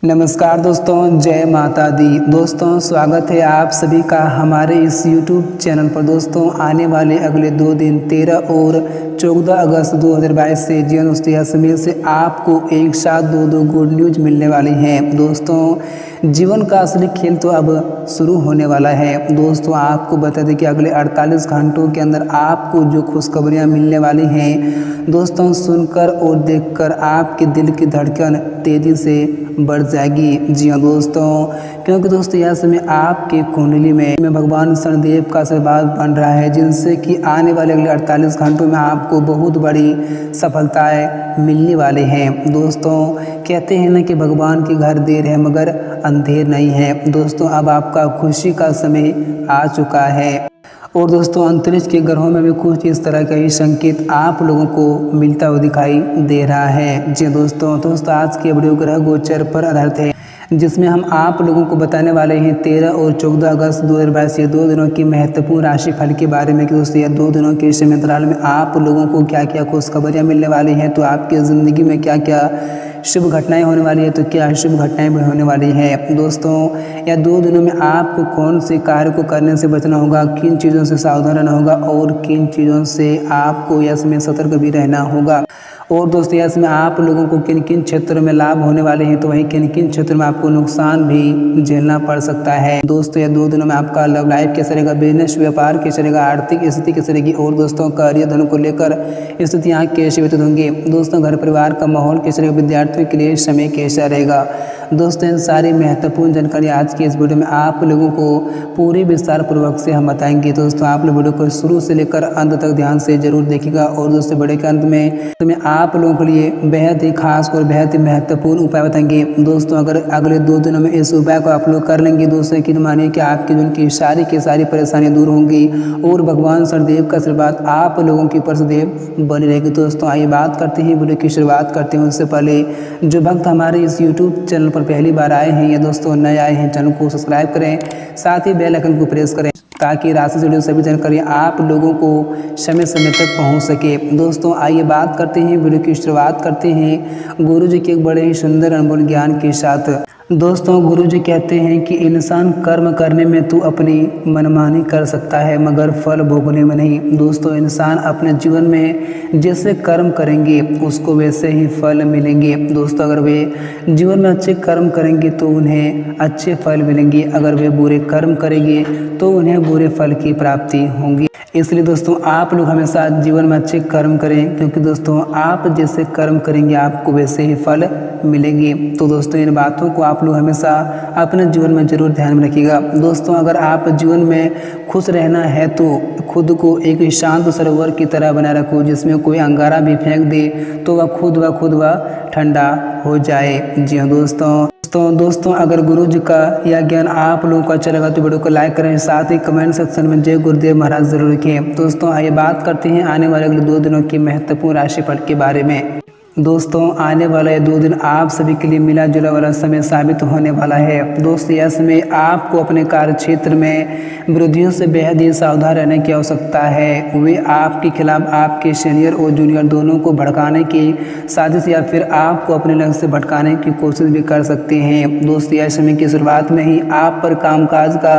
नमस्कार दोस्तों, जय माता दी। दोस्तों स्वागत है आप सभी का हमारे इस YouTube चैनल पर। दोस्तों आने वाले अगले 2 दिन 13 और 14 अगस्त 2022 से जी दोस्तों यह समय से आपको एक साथ दो गुड न्यूज मिलने वाली हैं। दोस्तों जीवन का असली खेल तो अब शुरू होने वाला है। दोस्तों आपको बता दें कि अगले 48 घंटों के अंदर आपको जो खुशखबरियाँ मिलने वाली हैं दोस्तों, सुनकर और देखकर आपके दिल की धड़कन तेज़ी से बढ़ जाएगी। जी हाँ दोस्तों, क्योंकि दोस्तों यह समय आपके कुंडली में भगवान शनिदेव का आशीर्वाद बन रहा है, जिनसे कि आने वाले अगले 48 घंटों में आपको बहुत बड़ी सफलताएं मिलने वाले हैं। दोस्तों कहते हैं ना कि भगवान के घर देर है मगर अंधेर नहीं है। दोस्तों अब आपका खुशी का समय आ चुका है और दोस्तों अंतरिक्ष के ग्रहों में भी कुछ इस तरह का ही संकेत आप लोगों को मिलता हुआ दिखाई दे रहा है। जी दोस्तों आज की वीडियो ग्रह गोचर पर आधारित है, जिसमें हम आप लोगों को बताने वाले हैं 13 और 14 अगस्त 2022 ये 2 दिनों की महत्वपूर्ण राशि फल के बारे में कि दोस्तों यह 2 दिनों के समय अंतराल में आप लोगों को क्या क्या खुशखबरियाँ मिलने वाली हैं, तो आपकी ज़िंदगी में क्या क्या शुभ घटनाएं होने वाली है, तो क्या शुभ घटनाएं होने वाली है। दोस्तों या 2 दिनों में आपको कौन से कार्य को करने से बचना होगा, किन चीज़ों से सावधान रहना होगा और किन चीज़ों से आपको इसमें सतर्क भी रहना होगा, और दोस्तों इसमें आप लोगों को किन किन क्षेत्रों में लाभ होने वाले हैं, तो वहीं किन किन क्षेत्रों में आपको नुकसान भी झेलना पड़ सकता है। दोस्तों यह 2 दिनों में आपका लव लाइफ कैसा रहेगा, बिजनेस व्यापार कैसा रहेगा, आर्थिक स्थिति कैसी रहेगी, और दोस्तों करियर धन को लेकर स्थितियाँ कैसे व्यतीत होंगी। दोस्तों घर परिवार का माहौल कैसा रहेगा, विद्यार्थियों के लिए समय कैसा रहेगा। दोस्तों इन सारी महत्वपूर्ण जानकारी आज की इस वीडियो में आप लोगों को पूरे विस्तार पूर्वक से हम बताएंगे। दोस्तों आप लोग वीडियो को शुरू से लेकर अंत तक ध्यान से जरूर देखिएगा, और दोस्तों वीडियो के अंत में आप लोगों के लिए बेहद ही खास और बेहद ही महत्वपूर्ण उपाय बताएंगे। दोस्तों अगर अगले 2 दिनों में इस उपाय को आप लोग कर लेंगे दोस्तों, कि मानिए कि आपकी जो की सारी परेशानियां दूर होंगी और भगवान शनिदेव का आशीर्वाद आप लोगों के ऊपर सदैव बनी रहेगी। दोस्तों आइए बात करते हैं, वीडियो की शुरुआत करते हैं। उससे पहले जो भक्त हमारे इस यूट्यूब चैनल पर पहली बार आए हैं या दोस्तों नए आए हैं, चैनल को सब्सक्राइब करें, साथ ही बेल आइकन को प्रेस करें ताकि राशि से जुड़ी सभी जानकारी आप लोगों को समय समय तक पहुंच सके। दोस्तों आइए बात करते हैं, वीडियो की शुरुआत करते हैं गुरु जी के एक बड़े ही सुंदर अनमोल ज्ञान के साथ। दोस्तों गुरु जी कहते हैं कि इंसान कर्म करने में तो अपनी मनमानी कर सकता है मगर फल भोगने में नहीं। दोस्तों इंसान अपने जीवन में जैसे कर्म करेंगे उसको वैसे ही फल मिलेंगे। दोस्तों अगर वे जीवन में अच्छे कर्म करेंगे तो उन्हें अच्छे फल मिलेंगे, अगर वे बुरे कर्म करेंगे तो उन्हें बुरे फल की प्राप्ति होंगी। इसलिए दोस्तों आप लोग हमेशा जीवन में अच्छे कर्म करें, क्योंकि दोस्तों आप जैसे कर्म करेंगे आपको वैसे ही फल मिलेंगे। तो दोस्तों इन बातों को आप लोग हमेशा अपने जीवन में जरूर ध्यान में रखिएगा। दोस्तों अगर आप जीवन में खुश रहना है तो खुद को एक शांत सरोवर की तरह बनाए रखो, जिसमें कोई अंगारा भी फेंक दे तो वह खुद ठंडा हो जाए। जी हाँ दोस्तों अगर गुरु जी का यह ज्ञान आप लोगों को अच्छा लगा तो वीडियो को लाइक करें, साथ ही कमेंट सेक्शन में जय गुरुदेव महाराज जरूर लिखें। दोस्तों आइए बात करते हैं आने वाले अगले 2 दिनों की महत्वपूर्ण राशिफल के बारे में। दोस्तों आने वाला ये 2 दिन आप सभी के लिए मिला जुला वाला समय साबित होने वाला है। दोस्तों यह समय आपको अपने कार्य क्षेत्र में विरोधियों से बेहद ही सावधान रहने की आवश्यकता है। वे आपके खिलाफ आपके सीनियर और जूनियर दोनों को भड़काने की साजिश या फिर आपको अपने लक्ष्य से भटकाने की कोशिश भी कर सकते हैं। दोस्तों यह समय की शुरुआत में ही आप पर कामकाज का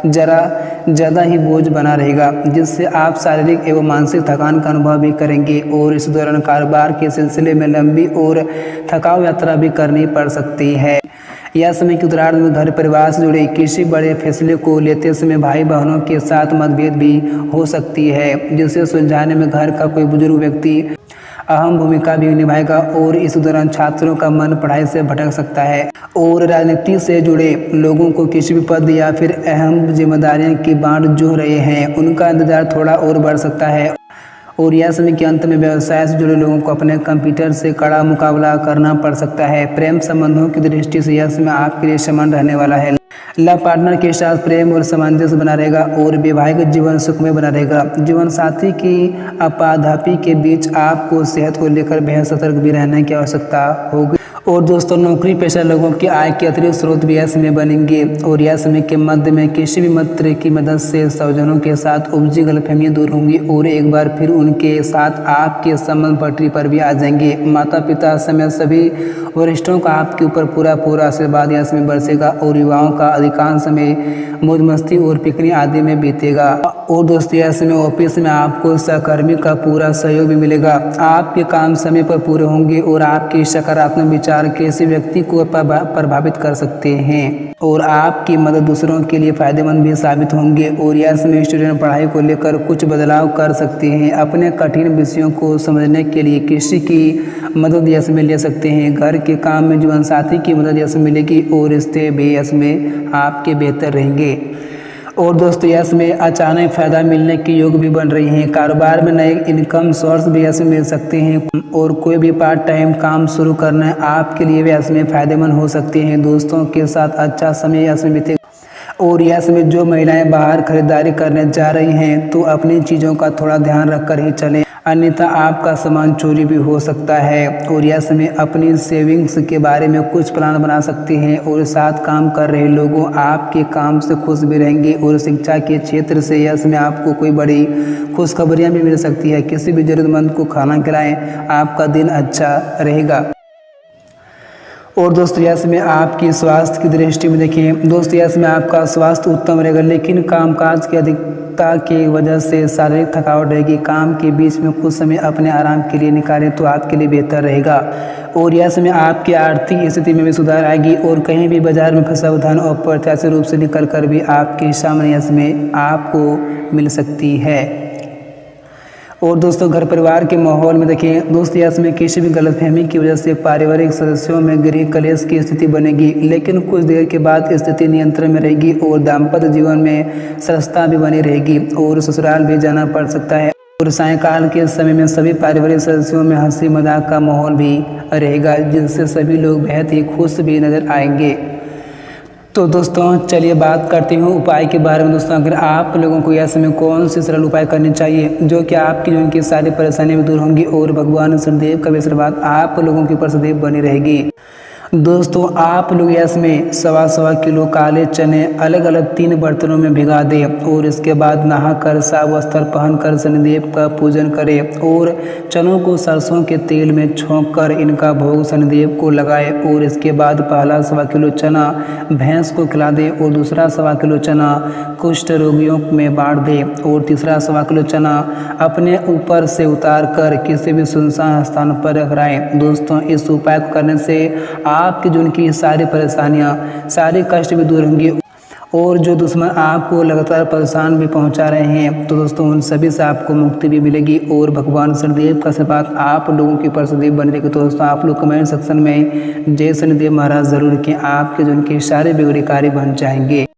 जरा ज़्यादा ही बोझ बना रहेगा, जिससे आप शारीरिक एवं मानसिक थकान का अनुभव भी करेंगे, और इस दौरान कारोबार के सिलसिले में लंबी और थकाऊ यात्रा भी करनी पड़ सकती है। यह समय के उत्तरार्ध में घर परिवार से जुड़े किसी बड़े फैसले को लेते समय भाई बहनों के साथ मतभेद भी हो सकती है, जिसे सुलझाने में घर का कोई बुजुर्ग व्यक्ति अहम भूमिका भी निभाएगा, और इस दौरान छात्रों का मन पढ़ाई से भटक सकता है, और राजनीति से जुड़े लोगों को किसी भी पद या फिर अहम जिम्मेदारियों की बांट जो रहे हैं उनका इंतजार थोड़ा और बढ़ सकता है, और यह समय के अंत में व्यवसाय से जुड़े लोगों को अपने कंप्यूटर से कड़ा मुकाबला करना पड़ सकता है। प्रेम संबंधों की दृष्टि से यह समय आपके लिए समान रहने वाला है। लव पार्टनर के साथ प्रेम और सामंजस्य बना रहेगा और वैवाहिक जीवन सुखमय बना रहेगा। जीवन साथी की आपाधापी के बीच आपको सेहत को लेकर बेहद सतर्क भी रहने की आवश्यकता होगी, और दोस्तों नौकरी पेशा लोगों की आय के अतिरिक्त स्रोत भी यह समय बनेंगे और यह समय के मध्य में किसी भी मित्र की मदद से स्वजनों के साथ उपजी गलतफहमियां दूर होंगी और एक बार फिर उनके साथ आपके संबंध पटरी पर भी आ जाएंगे। माता पिता समेत सभी वरिष्ठों का आपके ऊपर पूरा आशीर्वाद यह समय बरसेगा और युवाओं का अधिकांश समय मौज मस्ती और पिकनिक आदि में बीतेगा। और दोस्तों यह समय ऑफिस में आपको सहकर्मी का पूरा सहयोग भी मिलेगा। आपके काम समय पर पूरे होंगे और आपके सकारात्मक विचार किसी व्यक्ति को प्रभावित कर सकते हैं और आपकी मदद दूसरों के लिए फायदेमंद भी साबित होंगे। और यह समय स्टूडेंट पढ़ाई को लेकर कुछ बदलाव कर सकते हैं। अपने कठिन विषयों को समझने के लिए किसी की मदद यह समय ले सकते हैं। घर के काम में जीवन साथी की मदद यह समय मिलेगी और रिश्ते भी यह समय आपके बेहतर रहेंगे। और दोस्तों यह समय अचानक फायदा मिलने के योग भी बन रही हैं। कारोबार में नए इनकम सोर्स भी ऐसे मिल सकते हैं और कोई भी पार्ट टाइम काम शुरू करना आपके लिए भी ऐसे में फायदेमंद हो सकते हैं। दोस्तों के साथ अच्छा समय ऐसे बीतेगा। और यह समय जो महिलाएं बाहर खरीदारी करने जा रही हैं तो अपनी चीज़ों का थोड़ा ध्यान रखकर ही चलें, अन्यथा आपका सामान चोरी भी हो सकता है। और यह समय अपनी सेविंग्स के बारे में कुछ प्लान बना सकते हैं और साथ काम कर रहे लोगों आपके काम से खुश भी रहेंगे। और शिक्षा के क्षेत्र से यह समय आपको कोई बड़ी खुशखबरियां भी मिल सकती है। किसी भी जरूरतमंद को खाना खिलाएं, आपका दिन अच्छा रहेगा। और दोस्तों यह समय आपकी स्वास्थ्य की दृष्टि में देखें, दोस्तों यह समय आपका स्वास्थ्य उत्तम रहेगा, लेकिन कामकाज की अधिकता की वजह से शारीरिक थकावट रहेगी। काम के बीच में कुछ समय अपने आराम के लिए निकालें तो आपके लिए बेहतर रहेगा। और यह समय आपकी आर्थिक स्थिति में भी सुधार आएगी और कहीं भी बाजार में फंसा हुआ धन अप्रत्याशित रूप से निकल कर भी आपके सामने यह समय आपको मिल सकती है। और दोस्तों घर परिवार के माहौल में देखिए, दोस्तों यह समय किसी भी गलतफहमी की वजह से पारिवारिक सदस्यों में गृह कलेश की स्थिति बनेगी, लेकिन कुछ देर के बाद स्थिति नियंत्रण में रहेगी और दाम्पत्य जीवन में सरसता भी बनी रहेगी और ससुराल भी जाना पड़ सकता है। और सायंकाल के समय में सभी पारिवारिक सदस्यों में हंसी मजाक का माहौल भी रहेगा, जिससे सभी लोग बेहद ही खुश भी नजर आएंगे। तो दोस्तों चलिए बात करते हैं उपाय के बारे में। दोस्तों अगर आप लोगों को यह समय कौन से सरल उपाय करने चाहिए जो कि आपकी जीवन की सारी परेशानियां भी दूर होंगी और भगवान शनिदेव का भी आशीर्वाद आप लोगों के ऊपर सदैव बनी रहेगी। दोस्तों आप लोग इसमें 1.25 किलो काले चने अलग अलग 3 बर्तनों में भिगा दें और इसके बाद नहाकर साफ वस्त्र पहनकर शनिदेव का पूजन करें और चनों को सरसों के तेल में छोंककर इनका भोग शनिदेव को लगाएं। और इसके बाद पहला 1.25 किलो चना भैंस को खिला दें और दूसरा 1.25 किलो चना कुष्ठ रोगियों में बांट दें और तीसरा 1.25 किलो चना अपने ऊपर से उतार कर किसी भी सुनसान स्थान पर रखें। दोस्तों इस उपाय को करने से आपकी जीवन की सारी परेशानियां, सारे कष्ट भी दूर होंगे और जो दुश्मन आपको लगातार परेशान भी पहुंचा रहे हैं तो दोस्तों उन सभी से आपको मुक्ति भी मिलेगी और भगवान शनिदेव का आशीर्वाद आप लोगों के ऊपर सदैव बने रहेगी। तो दोस्तों आप लोग कमेंट सेक्शन में जय शनिदेव महाराज जरूर कि आपके जीवन के सारे बिगड़े कार्य बन जाएंगे।